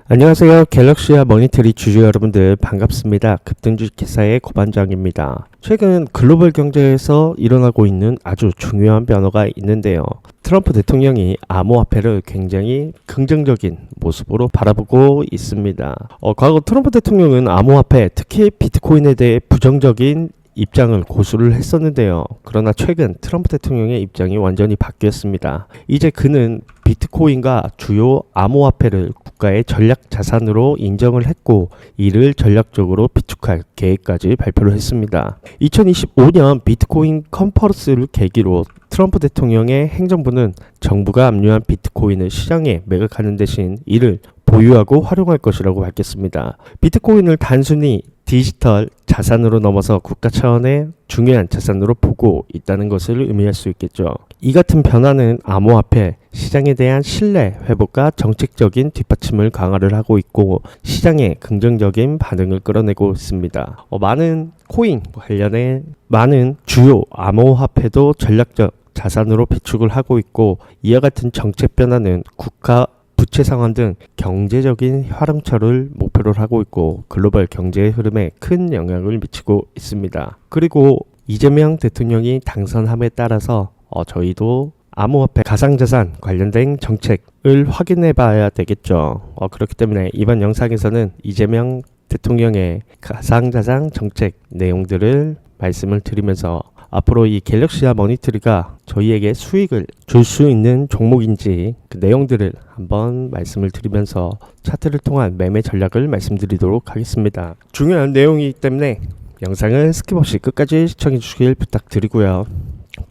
안녕하세요. 갤럭시와 머니터리 주주 여러분들 반갑습니다. 급등주 기사의 고반장입니다. 최근 글로벌 경제에서 일어나고 있는 아주 중요한 변화가 있는데요. 트럼프 대통령이 암호화폐를 굉장히 긍정적인 모습으로 바라보고 있습니다. 과거 트럼프 대통령은 암호화폐, 특히 비트코인에 대해 부정적인 입장을 고수를 했었는데요. 그러나 최근 트럼프 대통령의 입장이 완전히 바뀌었습니다. 이제 그는 비트코인과 주요 암호화폐를 국가의 전략 자산으로 인정을 했고 이를 전략적으로 비축할 계획까지 발표를 했습니다. 2025년 비트코인 컨퍼런스를 계기로 트럼프 대통령의 행정부는 정부가 압류한 비트코인을 시장에 매각하는 대신 이를 보유하고 활용할 것이라고 밝혔습니다. 비트코인을 단순히 디지털 자산으로 넘어서 국가 차원의 중요한 자산으로 보고 있다는 것을 의미할 수 있겠죠. 이 같은 변화는 암호화폐 시장에 대한 신뢰 회복과 정책적인 뒷받침을 강화를 하고 있고 시장에 긍정적인 반응을 끌어내고 있습니다. 많은 코인 관련해 많은 주요 암호화폐도 전략적 자산으로 비축을 하고 있고 이와 같은 정책 변화는 국가 부채 상환 등 경제적인 활용처를 목표로 하고 있고 글로벌 경제의 흐름에 큰 영향을 미치고 있습니다. 그리고 이재명 대통령이 당선함에 따라서 저희도 암호화폐 가상자산 관련된 정책을 확인해 봐야 되겠죠. 그렇기 때문에 이번 영상에서는 이재명 대통령의 가상자산 정책 내용들을 말씀을 드리면서 앞으로 이 갤럭시와 머니터리가 저희에게 수익을 줄 수 있는 종목인지 그 내용들을 한번 말씀을 드리면서 차트를 통한 매매 전략을 말씀드리도록 하겠습니다. 중요한 내용이기 때문에 영상을 스킵 없이 끝까지 시청해 주시길 부탁드리고요.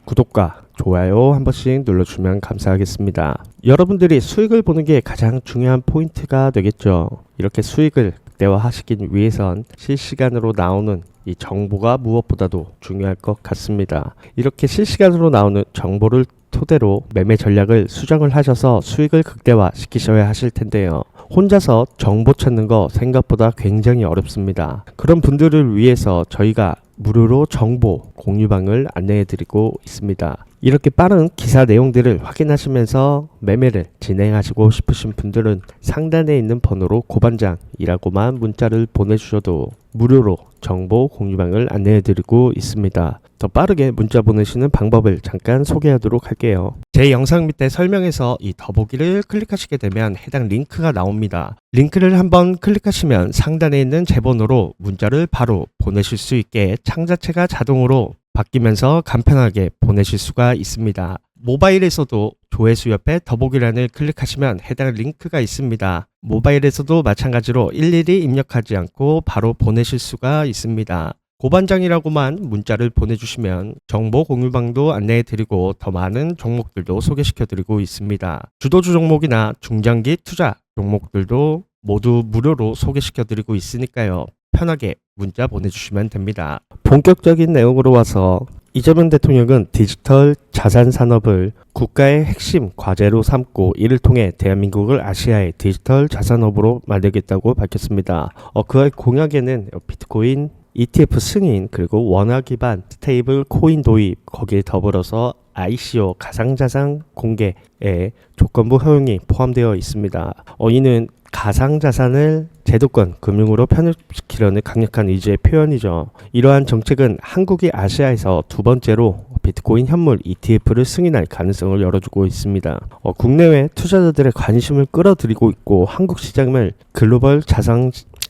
구독과 좋아요 한 번씩 눌러주면 감사하겠습니다. 여러분들이 수익을 보는 게 가장 중요한 포인트가 되겠죠. 이렇게 수익을 극대화하시기 위해선 실시간으로 나오는 이 정보가 무엇보다도 중요할 것 같습니다. 이렇게 실시간으로 나오는 정보를 토대로 매매 전략을 수정을 하셔서 수익을 극대화 시키셔야 하실 텐데요. 혼자서 정보 찾는 거 생각보다 굉장히 어렵습니다. 그런 분들을 위해서 저희가 무료로 정보 공유방을 안내해 드리고 있습니다. 이렇게 빠른 기사 내용들을 확인하시면서 매매를 진행하시고 싶으신 분들은 상단에 있는 번호로 고반장이라고만 문자를 보내주셔도 무료로 정보 공유방을 안내해 드리고 있습니다. 더 빠르게 문자 보내시는 방법을 잠깐 소개하도록 할게요. 제 영상 밑에 설명에서 이 더보기를 클릭하시게 되면 해당 링크가 나옵니다. 링크를 한번 클릭하시면 상단에 있는 제 번호로 문자를 바로 보내실 수 있게 창 자체가 자동으로 바뀌면서 간편하게 보내실 수가 있습니다. 모바일에서도 조회수 옆에 더보기란을 클릭하시면 해당 링크가 있습니다. 모바일에서도 마찬가지로 일일이 입력하지 않고 바로 보내실 수가 있습니다. 고반장이라고만 문자를 보내주시면 정보 공유방도 안내해드리고 더 많은 종목들도 소개시켜드리고 있습니다. 주도주 종목이나 중장기 투자 종목들도 모두 무료로 소개시켜드리고 있으니까요. 편하게 문자 보내주시면 됩니다. 본격적인 내용으로 와서 이재명 대통령은 디지털 자산 산업을 국가의 핵심 과제로 삼고 이를 통해 대한민국을 아시아의 디지털 자산업으로 만들겠다고 밝혔습니다. 그의 공약에는 비트코인 ETF 승인 그리고 원화 기반 스테이블 코인 도입 거기에 더불어서 ICO 가상자산 공개의 조건부 허용이 포함되어 있습니다. 이는 가상자산을 제도권 금융으로 편입시키려는 강력한 의지의 표현이죠. 이러한 정책은 한국이 아시아에서 두 번째로 비트코인 현물 ETF를 승인할 가능성을 열어주고 있습니다. 국내외 투자자들의 관심을 끌어들이고 있고 한국 시장을 글로벌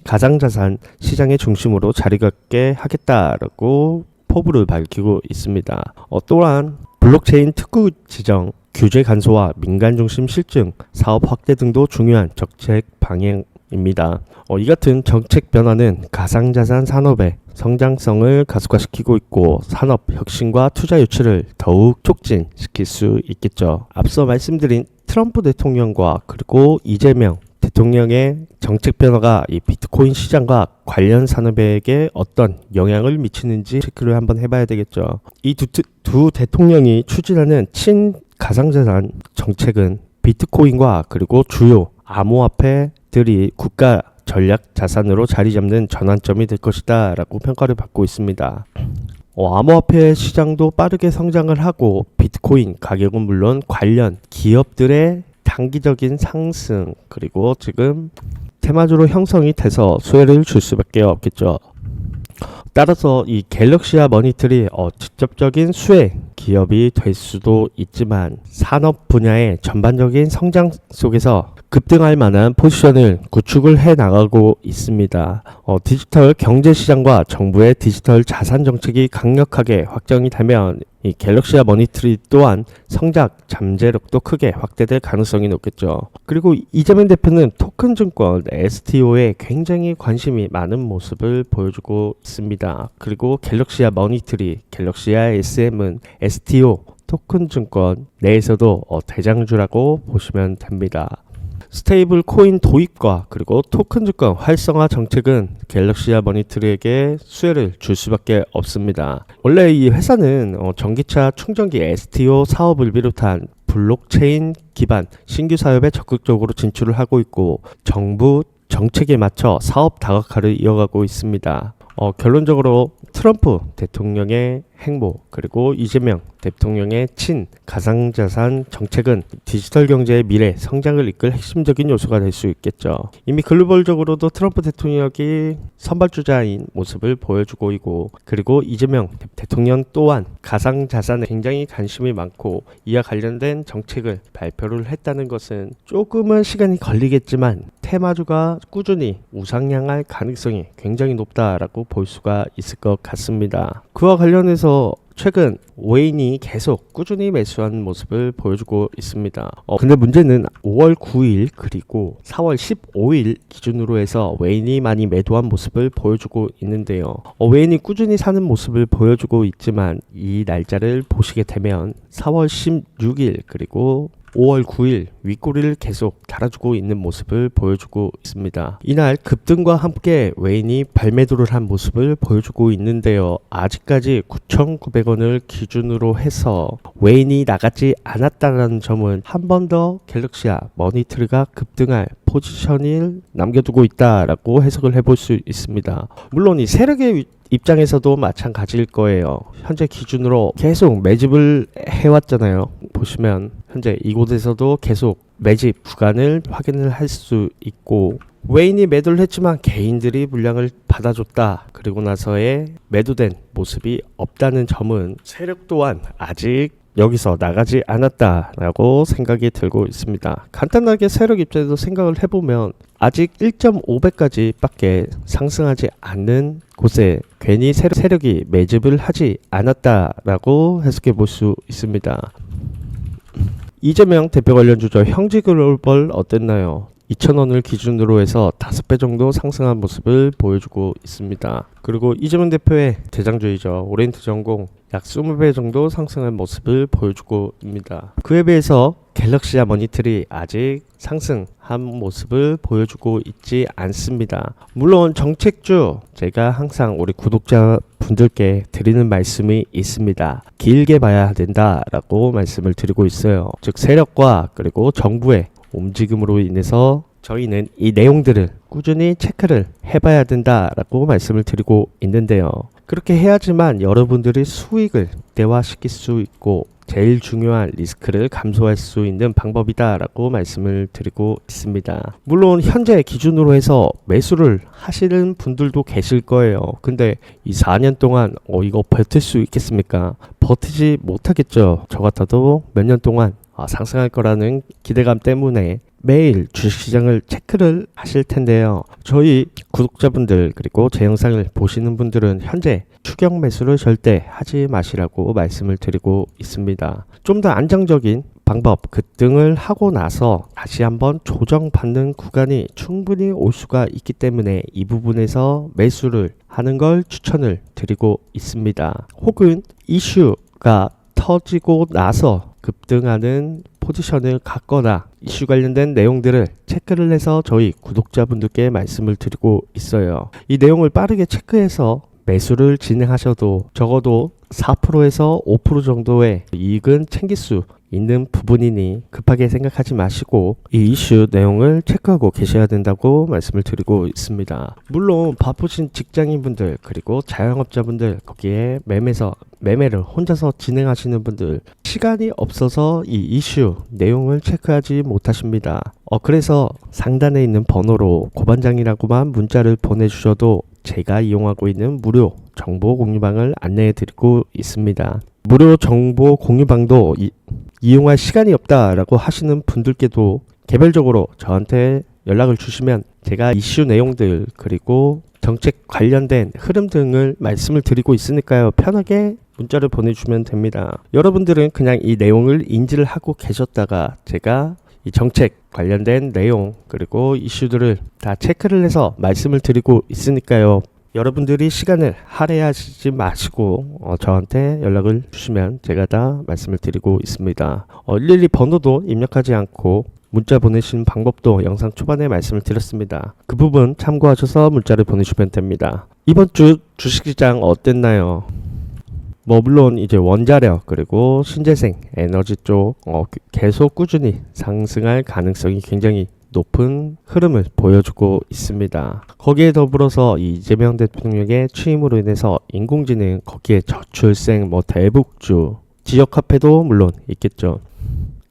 가상자산 시장의 중심으로 자리 갖게 하겠다라고 포부를 밝히고 있습니다. 또한 블록체인 특구 지정, 규제 간소화, 민간 중심 실증, 사업 확대 등도 중요한 정책 방향입니다. 이 같은 정책 변화는 가상자산 산업의 성장성을 가속화시키고 있고 산업 혁신과 투자 유치를 더욱 촉진시킬 수 있겠죠. 앞서 말씀드린 트럼프 대통령과 그리고 이재명 대통령의 정책 변화가 이 비트코인 시장과 관련 산업에게 어떤 영향을 미치는지 체크를 한번 해봐야 되겠죠. 이 두 대통령이 추진하는 가상자산 정책은 비트코인과 그리고 주요 암호화폐들이 국가 전략 자산으로 자리 잡는 전환점이 될 것이다 라고 평가를 받고 있습니다. 암호화폐 시장도 빠르게 성장을 하고 비트코인 가격은 물론 관련 기업들의 단기적인 상승 그리고 지금 테마주로 형성이 돼서 수혜를 줄 수밖에 없겠죠. 따라서 이 갤럭시와 머니트리 직접적인 수혜 기업이 될 수도 있지만 산업 분야의 전반적인 성장 속에서 급등할 만한 포지션을 구축을 해 나가고 있습니다. 디지털 경제 시장과 정부의 디지털 자산 정책이 강력하게 확정이 되면 이 갤럭시와 머니트리 또한 성장 잠재력도 크게 확대될 가능성이 높겠죠. 그리고 이재명 대표는 토큰 증권 STO에 굉장히 관심이 많은 모습을 보여주고 있습니다. 그리고 갤럭시와 머니트리, 갤럭시와 SM은 STO 토큰 증권 내에서도 대장주라고 보시면 됩니다. 스테이블 코인 도입과 그리고 토큰 증권 활성화 정책은 갤럭시와 머니트리에게 수혜를 줄 수밖에 없습니다. 원래 이 회사는 전기차 충전기 STO 사업을 비롯한 블록체인 기반 신규 사업에 적극적으로 진출을 하고 있고 정부 정책에 맞춰 사업 다각화를 이어가고 있습니다. 결론적으로 트럼프 대통령의 행보 그리고 이재명 대통령의 친 가상자산 정책은 디지털 경제의 미래 성장을 이끌 핵심적인 요소가 될 수 있겠죠. 이미 글로벌적으로도 트럼프 대통령이 선발주자인 모습을 보여주고 있고 그리고 이재명 대통령 또한 가상자산에 굉장히 관심이 많고 이와 관련된 정책을 발표를 했다는 것은 조금은 시간이 걸리겠지만 테마주가 꾸준히 우상향할 가능성이 굉장히 높다라고 볼 수가 있을 것 같습니다. 그와 관련해서 최근 웨인이 계속 꾸준히 매수하는 모습을 보여주고 있습니다. 근데 문제는 5월 9일 그리고 4월 15일 기준으로 해서 웨인이 많이 매도한 모습을 보여주고 있는데요. 웨인이 꾸준히 사는 모습을 보여주고 있지만 이 날짜를 보시게 되면 4월 16일 그리고 5월 9일 윗꼬리를 계속 달아주고 있는 모습을 보여주고 있습니다. 이날 급등과 함께 웨인이 발매도를 한 모습을 보여주고 있는데요. 아직까지 9,900원을 기준으로 해서 웨인이 나가지 않았다는 점은 한 번 더 갤럭시와 머니트리가 급등할 포지션을 남겨두고 있다라고 해석을 해볼 수 있습니다. 물론 이 세력의 입장에서도 마찬가지일 거예요. 현재 기준으로 계속 매집을 해왔잖아요. 보시면 현재 이곳에서도 계속 매집 구간을 확인을 할 수 있고 웨인이 매도를 했지만 개인들이 물량을 받아줬다. 그리고 나서의 매도된 모습이 없다는 점은 세력 또한 아직 여기서 나가지 않았다라고 생각이 들고 있습니다. 간단하게 세력 입장에서 생각을 해보면 아직 1.5배까지 밖에 상승하지 않는 곳에 괜히 세력이 매집을 하지 않았다라고 해석해 볼 수 있습니다. 이재명 대표 관련 주저 형지글로벌 어땠나요? 2,000원을 기준으로 해서 5배 정도 상승한 모습을 보여주고 있습니다. 그리고 이재명 대표의 대장주이죠. 오리엔트 전공 약 20배 정도 상승한 모습을 보여주고 있습니다. 그에 비해서 갤럭시와 머니트리 아직 상승한 모습을 보여주고 있지 않습니다. 물론 정책주 제가 항상 우리 구독자분들께 드리는 말씀이 있습니다. 길게 봐야 된다라고 말씀을 드리고 있어요. 즉 세력과 그리고 정부의 움직임으로 인해서 저희는 이 내용들을 꾸준히 체크를 해봐야 된다라고 말씀을 드리고 있는데요. 그렇게 해야지만 여러분들이 수익을 극대화시킬 수 있고 제일 중요한 리스크를 감소할 수 있는 방법이다라고 말씀을 드리고 있습니다. 물론 현재 기준으로 해서 매수를 하시는 분들도 계실 거예요. 근데 이 4년 동안 이거 버틸 수 있겠습니까? 버티지 못하겠죠. 저 같아도 몇 년 동안 상승할 거라는 기대감 때문에 매일 주식시장을 체크를 하실 텐데요. 저희 구독자분들 그리고 제 영상을 보시는 분들은 현재 추격 매수를 절대 하지 마시라고 말씀을 드리고 있습니다. 좀 더 안정적인 방법 급등을 하고 나서 다시 한번 조정받는 구간이 충분히 올 수가 있기 때문에 이 부분에서 매수를 하는 걸 추천을 드리고 있습니다. 혹은 이슈가 터지고 나서 급등하는 포지션을 갖거나 이슈 관련된 내용들을 체크를 해서 저희 구독자분들께 말씀을 드리고 있어요. 이 내용을 빠르게 체크해서 매수를 진행하셔도 적어도 4%에서 5% 정도의 이익은 챙길 수 있는 부분이니 급하게 생각하지 마시고 이 이슈 내용을 체크하고 계셔야 된다고 말씀을 드리고 있습니다. 물론 바쁘신 직장인분들 그리고 자영업자분들 거기에 매매를 혼자서 진행하시는 분들 시간이 없어서 이 이슈 내용을 체크하지 못하십니다. 그래서 상단에 있는 번호로 고반장이라고만 문자를 보내주셔도 제가 이용하고 있는 무료 정보 공유방을 안내해 드리고 있습니다. 무료 정보 공유방도 이용할 시간이 없다라고 하시는 분들께도 개별적으로 저한테 연락을 주시면 제가 이슈 내용들 그리고 정책 관련된 흐름 등을 말씀을 드리고 있으니까요. 편하게 문자를 보내주시면 됩니다. 여러분들은 그냥 이 내용을 인지를 하고 계셨다가 제가 이 정책 관련된 내용 그리고 이슈들을 다 체크를 해서 말씀을 드리고 있으니까요. 여러분들이 시간을 할애하시지 마시고 저한테 연락을 주시면 제가 다 말씀을 드리고 있습니다. 일일이 번호도 입력하지 않고 문자 보내시는 방법도 영상 초반에 말씀을 드렸습니다. 그 부분 참고하셔서 문자를 보내주시면 됩니다. 이번 주 주식시장 어땠나요? 물론 이제 원자력 그리고 신재생 에너지 쪽 계속 꾸준히 상승할 가능성이 굉장히 높은 흐름을 보여주고 있습니다. 거기에 더불어서 이재명 대통령의 취임으로 인해서 인공지능, 거기에 저출생, 대북주, 지역화폐도 물론 있겠죠.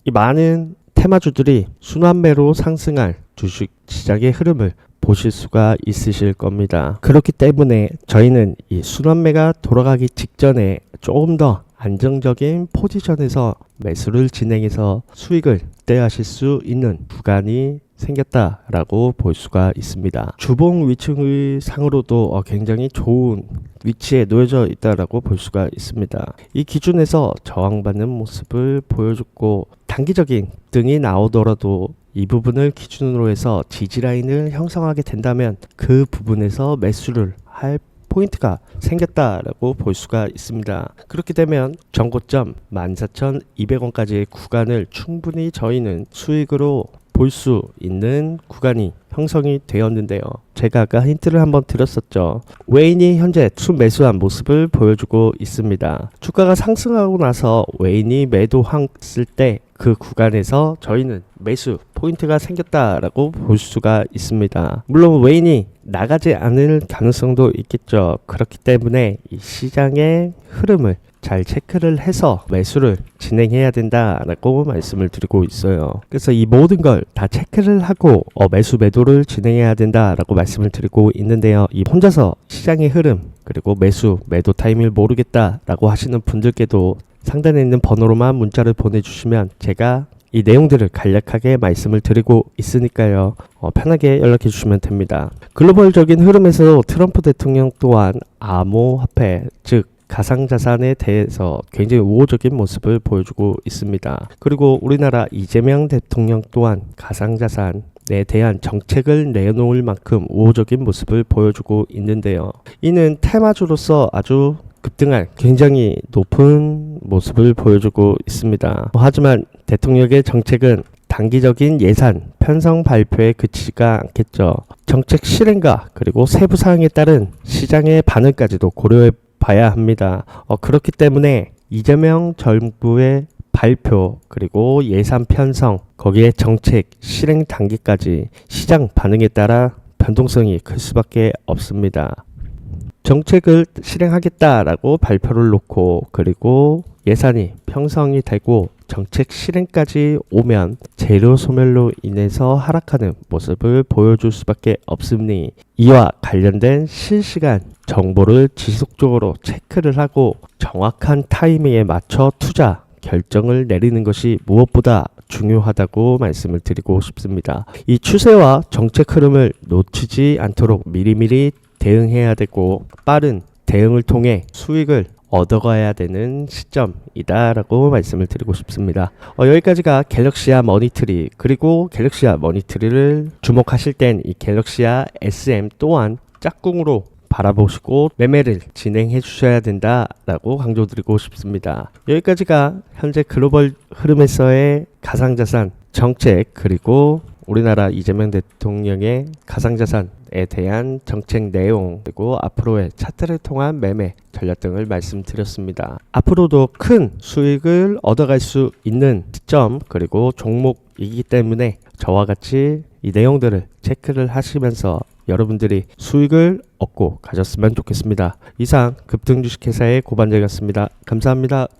이 많은 테마주들이 순환매로 상승할 주식시장의 흐름을 보실 수가 있으실 겁니다. 그렇기 때문에 저희는 이 순환매가 돌아가기 직전에 조금 더 안정적인 포지션에서 매수를 진행해서 수익을 떼하실 수 있는 구간이 생겼다라고 볼 수가 있습니다. 주봉 위층의 상으로도 굉장히 좋은 위치에 놓여져 있다라고 볼 수가 있습니다. 이 기준에서 저항받는 모습을 보여줬고 단기적인 등이 나오더라도 이 부분을 기준으로 해서 지지라인을 형성하게 된다면 그 부분에서 매수를 할 포인트가 생겼다라고 볼 수가 있습니다. 그렇게 되면 전고점 14,200원까지의 구간을 충분히 저희는 수익으로 볼 수 있는 구간이 형성이 되었는데요. 제가 아까 힌트를 한번 드렸었죠. 외인이 현재 순매수한 모습을 보여주고 있습니다. 주가가 상승하고 나서 외인이 매도했을 때 그 구간에서 저희는 매수 포인트가 생겼다라고 볼 수가 있습니다. 물론 외인이 나가지 않을 가능성도 있겠죠. 그렇기 때문에 이 시장의 흐름을 잘 체크를 해서 매수를 진행해야 된다라고 말씀을 드리고 있어요. 그래서 이 모든 걸 다 체크를 하고 매수 매도를 진행해야 된다라고 말씀을 드리고 있는데요. 이 혼자서 시장의 흐름 그리고 매수 매도 타임을 모르겠다라고 하시는 분들께도 상단에 있는 번호로만 문자를 보내주시면 제가 이 내용들을 간략하게 말씀을 드리고 있으니까요. 편하게 연락해 주시면 됩니다. 글로벌적인 흐름에서 트럼프 대통령 또한 암호화폐 즉 가상자산에 대해서 굉장히 우호적인 모습을 보여주고 있습니다. 그리고 우리나라 이재명 대통령 또한 가상자산에 대한 정책을 내놓을 만큼 우호적인 모습을 보여주고 있는데요. 이는 테마주로서 아주 급등할 굉장히 높은 모습을 보여주고 있습니다. 하지만 대통령의 정책은 단기적인 예산 편성 발표에 그치지가 않겠죠. 정책 실행과 그리고 세부 사항에 따른 시장의 반응까지도 고려해 봐야 합니다. 그렇기 때문에 이재명 정부의 발표 그리고 예산 편성 거기에 정책 실행 단계까지 시장 반응에 따라 변동성이 클 수밖에 없습니다. 정책을 실행하겠다라고 발표를 놓고 그리고 예산이 편성이 되고 정책 실행까지 오면 재료 소멸로 인해서 하락하는 모습을 보여줄 수밖에 없으니 이와 관련된 실시간 정보를 지속적으로 체크를 하고 정확한 타이밍에 맞춰 투자 결정을 내리는 것이 무엇보다 중요하다고 말씀을 드리고 싶습니다. 이 추세와 정책 흐름을 놓치지 않도록 미리미리 대응해야 되고 빠른 대응을 통해 수익을 얻어가야 되는 시점이다라고 말씀을 드리고 싶습니다. 여기까지가 갤럭시아 머니트리 그리고 갤럭시아 머니트리를 주목하실 땐 이 갤럭시아 SM 또한 짝꿍으로 바라보시고 매매를 진행해 주셔야 된다라고 강조드리고 싶습니다. 여기까지가 현재 글로벌 흐름에서의 가상자산 정책 그리고 우리나라 이재명 대통령의 가상자산에 대한 정책 내용 그리고 앞으로의 차트를 통한 매매 전략 등을 말씀드렸습니다. 앞으로도 큰 수익을 얻어갈 수 있는 시점 그리고 종목이기 때문에 저와 같이 이 내용들을 체크를 하시면서 여러분들이 수익을 얻고 가셨으면 좋겠습니다. 이상 급등주식회사의 고반장이었습니다. 감사합니다.